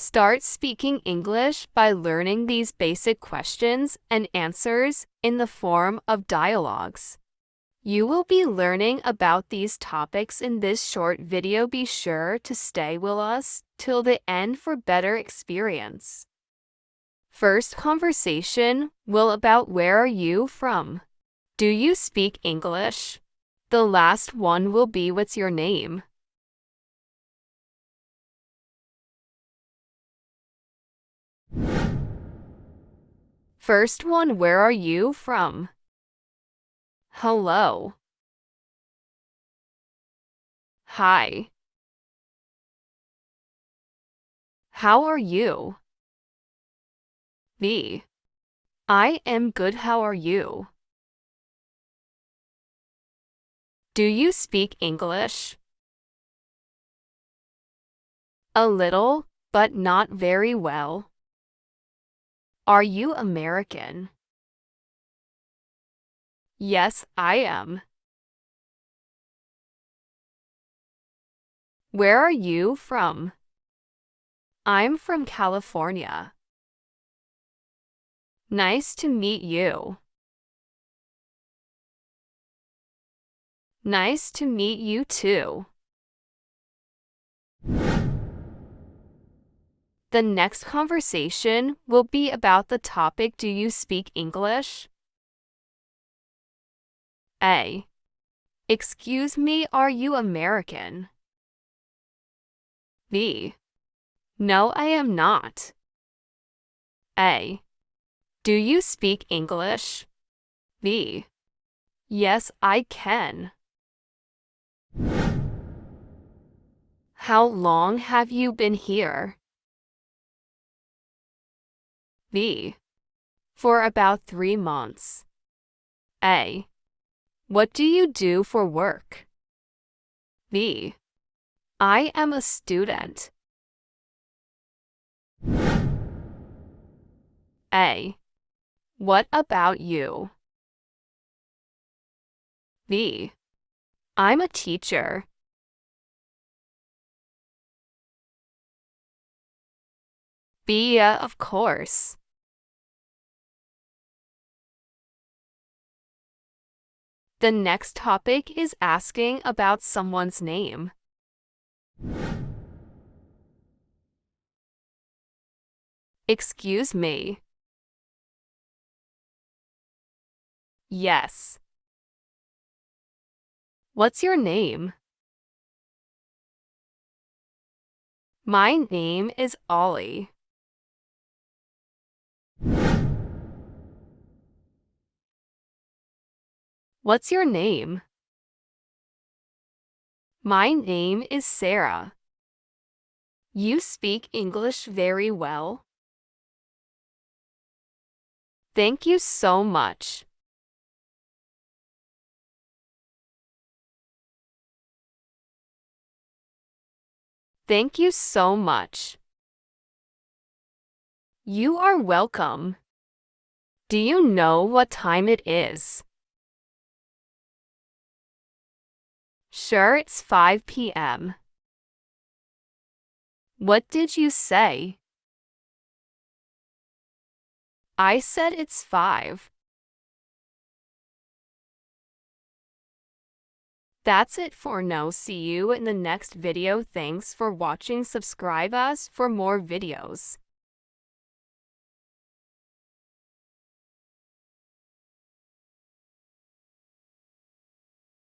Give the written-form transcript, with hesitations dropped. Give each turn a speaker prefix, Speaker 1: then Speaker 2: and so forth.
Speaker 1: Start speaking English by learning these basic questions and answers in the form of dialogues. You will be learning about these topics in this short video. Be sure to stay with us till the end for better experience. First conversation will about where are you from? Do you speak English? The last one will be what's your name? First one, where are you from? Hello. Hi. How are you? B. I am good. How are you? Do you speak English? A little, but not very well. Are you American? Yes, I am. Where are you from? I'm from California. Nice to meet you. Nice to meet you too. The next conversation will be about the topic, do you speak English? A. Excuse me, are you American? B. No, I am not. A. Do you speak English? B. Yes, I can. How long have you been here? B. For about 3 months. A. What do you do for work? B. I am a student. A. What about you? B. I'm a teacher. B. Yeah, of course. The next topic is asking about someone's name. Excuse me. Yes. What's your name? My name is Ollie. What's your name? My name is Sarah. You speak English very well. Thank you so much. Thank you so much. You are welcome. Do you know what time it is? Sure, it's 5 p.m. What did you say? I said it's 5. That's it for now. See you in the next video. Thanks for watching. Subscribe us for more videos.